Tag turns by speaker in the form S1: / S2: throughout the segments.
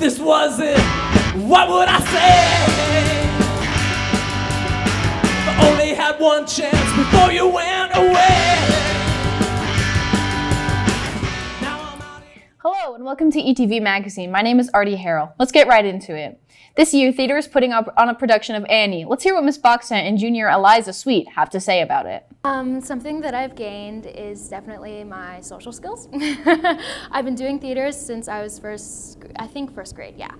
S1: this wasn't, what would I say? I only had one chance before you went away. Now I'm out here.
S2: Hello and welcome to ETV Magazine. My name is Artie Harrell. Let's get right into it. This year, theater is putting up on a production of Annie. Let's hear what Miss Boxer and junior Eliza Sweet have to say about it.
S3: Something that I've gained is definitely my social skills. I've been doing theater since I was first grade, yeah.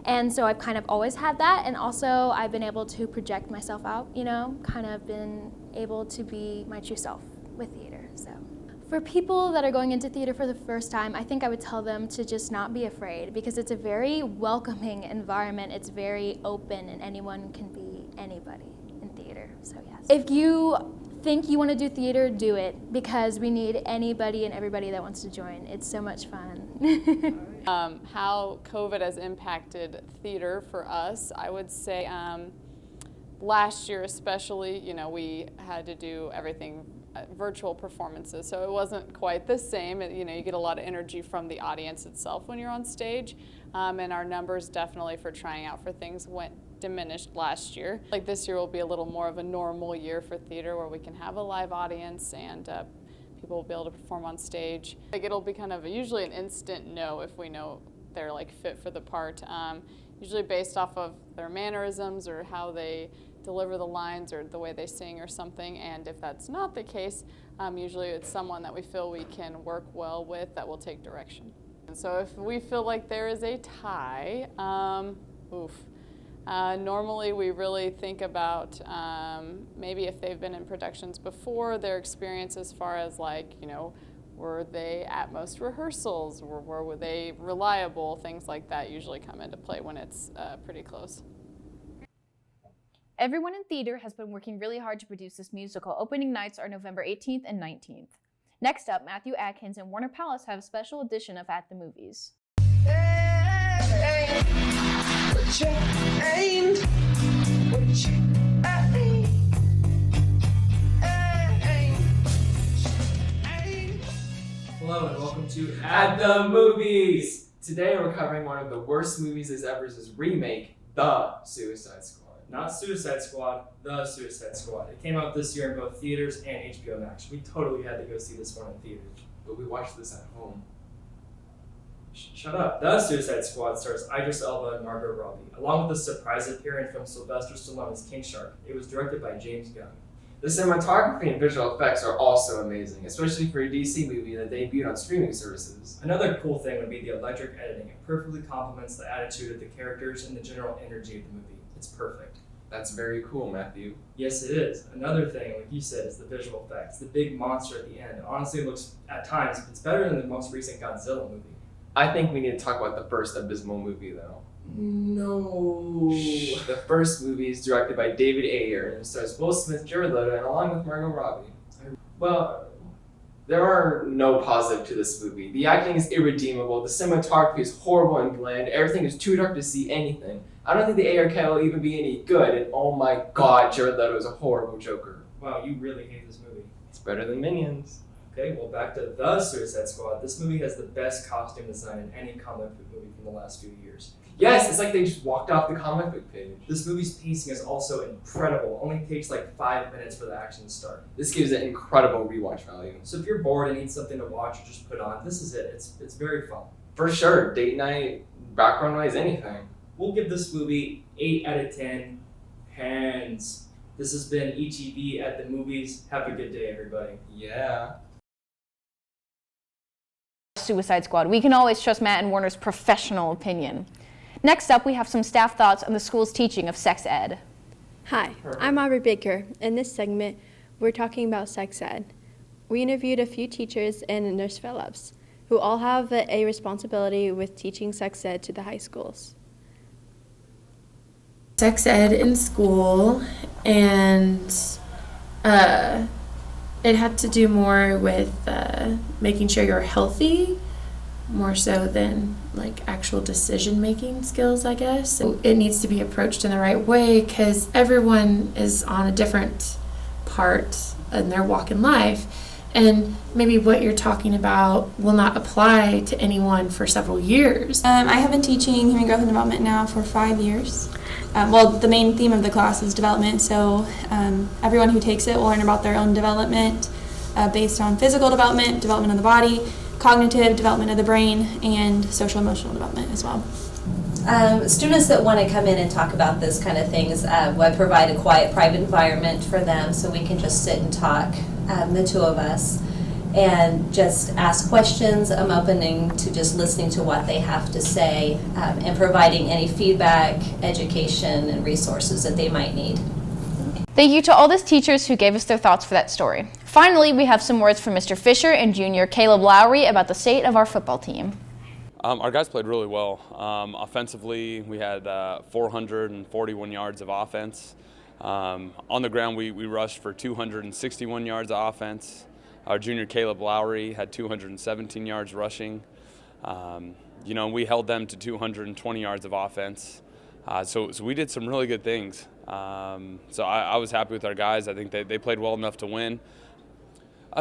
S3: And so I've kind of always had that, and also I've been able to project myself out, kind of been able to be my true self with theater, so. For people that are going into theater for the first time, I think I would tell them to just not be afraid, because it's a very welcoming environment. It's very open and anyone can be anybody in theater, so yes. If you think you want to do theater, do it, because we need anybody and everybody that wants to join. It's so much fun.
S4: How COVID has impacted theater for us, I would say last year especially, we had to do everything virtual performances, so it wasn't quite the same. You get a lot of energy from the audience itself when you're on stage, and our numbers definitely for trying out for things went diminished last year. Like this year will be a little more of a normal year for theater where we can have a live audience and people will be able to perform on stage. Like it'll be kind of usually an instant no if we know they're like fit for the part, usually based off of their mannerisms or how they deliver the lines or the way they sing or something, and if that's not the case, usually it's someone that we feel we can work well with that will take direction. And so if we feel like there is a tie, normally we really think about maybe if they've been in productions before, their experience as far as were they at most rehearsals, or were they reliable, things like that usually come into play when it's pretty close.
S2: Everyone in theater has been working really hard to produce this musical. Opening nights are November 18th and 19th. Next up, Matthew Atkins and Warner Palace have a special edition of At the Movies.
S5: Hello and welcome to At the Movies! Today we're covering one of the worst movies as ever's remake, The Suicide Squad.
S6: Not Suicide Squad, The Suicide Squad. It came out this year in both theaters and HBO Max. We totally had to go see this one in theaters.
S5: But we watched this at home.
S6: Shut up. The Suicide Squad stars Idris Elba and Margot Robbie, along with a surprise appearance from Sylvester Stallone as King Shark. It was directed by James Gunn.
S5: The cinematography and visual effects are also amazing, especially for a DC movie that debuted on streaming services.
S6: Another cool thing would be the electric editing. It perfectly complements the attitude of the characters and the general energy of the movie. It's perfect.
S5: That's very cool, Matthew.
S6: Yes, it is. Another thing, like you said, is the visual effects. The big monster at the end honestly looks, at times, it's better than the most recent Godzilla movie.
S5: I think we need to talk about the first abysmal movie, though.
S6: No.
S5: The first movie is directed by David Ayer and stars Will Smith, Jared Leto, and along with Margot Robbie. Well, there are no positive to this movie. The acting is irredeemable, the cinematography is horrible and bland, everything is too dark to see anything. I don't think the Ayer cat will even be any good, and oh my god, Jared Leto is a horrible Joker.
S6: Wow, you really hate this movie.
S5: It's better than Minions.
S6: Okay, well back to The Suicide Squad. This movie has the best costume design in any comic book movie from the last few years.
S5: Yes, it's like they just walked off the comic book page.
S6: This movie's pacing is also incredible. Only takes like 5 minutes for the action to start.
S5: This gives it incredible rewatch value.
S6: So if you're bored and need something to watch or just put on, this is it. It's very fun.
S5: For sure, date night, background noise, anything.
S6: We'll give this movie 8 out of 10 hands. This has been ETV at the Movies. Have a good day, everybody.
S5: Yeah.
S2: Suicide Squad. We can always trust Matt and Warner's professional opinion. Next up, we have some staff thoughts on the school's teaching of sex ed.
S7: Hi, I'm Aubrey Baker. In this segment, we're talking about sex ed. We interviewed a few teachers and nurse fellows who all have a responsibility with teaching sex ed to the high schools.
S8: Sex ed in school, and it had to do more with making sure you're healthy, more so than like actual decision-making skills, I guess. It needs to be approached in the right way because everyone is on a different part in their walk in life. and maybe what you're talking about will not apply to anyone for several years.
S9: I have been teaching human growth and development now for 5 years. Well, the main theme of the class is development, so everyone who takes it will learn about their own development based on physical development, development of the body, cognitive development of the brain, and social emotional development as well.
S10: Students that want to come in and talk about this kind of things, we provide a quiet, private environment for them so we can just sit and talk, the two of us, and just ask questions. I'm opening to just listening to what they have to say and providing any feedback, education, and resources that they might need.
S2: Thank you to all those teachers who gave us their thoughts for that story. Finally, we have some words from Mr. Fisher and Junior Caleb Lowry about the state of our football team.
S11: Our guys played really well. Offensively, we had 441 yards of offense. On the ground, we rushed for 261 yards of offense. Our junior Caleb Lowry had 217 yards rushing. We held them to 220 yards of offense. So we did some really good things. So I was happy with our guys. I think they played well enough to win.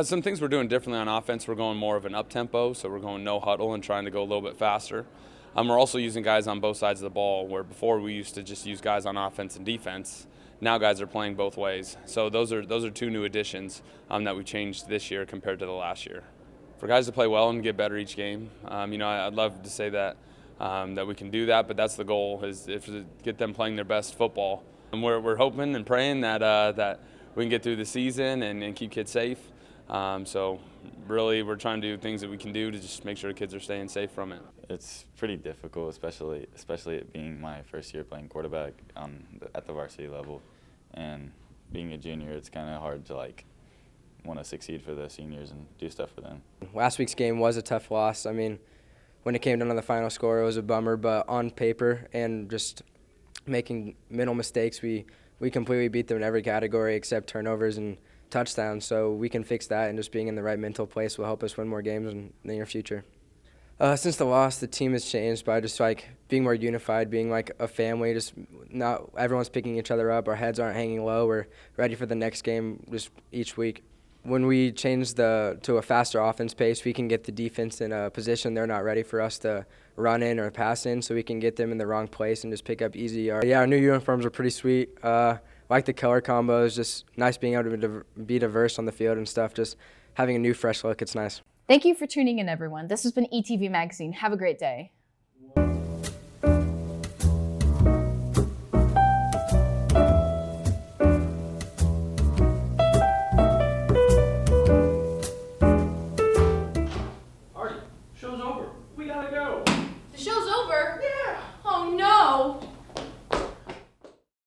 S11: Some things we're doing differently on offense, we're going more of an up-tempo, so we're going no huddle and trying to go a little bit faster. We're also using guys on both sides of the ball, where before we used to just use guys on offense and defense. Now guys are playing both ways. So those are two new additions that we changed this year compared to the last year. For guys to play well and get better each game, I'd love to say that we can do that, but that's the goal, is to get them playing their best football. And we're hoping and praying that we can get through the season and keep kids safe. So really we're trying to do things that we can do to just make sure the kids are staying safe from it.
S12: It's pretty difficult, especially it being my first year playing quarterback at the varsity level. And being a junior, it's kind of hard to want to succeed for the seniors and do stuff for them.
S13: Last week's game was a tough loss. I mean, when it came down to the final score, it was a bummer, but on paper and just making mental mistakes, we completely beat them in every category except turnovers and touchdowns, so we can fix that, and just being in the right mental place will help us win more games in the near future. Since the loss, the team has changed by just being more unified, being like a family, just not everyone's picking each other up, our heads aren't hanging low, we're ready for the next game just each week. When we change to a faster offense pace, we can get the defense in a position they're not ready for us to run in or pass in, so we can get them in the wrong place and just pick up easy yards. Yeah, our new uniforms are pretty sweet. Like the color combos, just nice being able to be diverse on the field and stuff, just having a new fresh look, it's nice.
S2: Thank you for tuning in, everyone. This has been ETV Magazine. Have a great day.
S1: Artie, show's over. We gotta go.
S2: The show's over? Yeah. Oh no.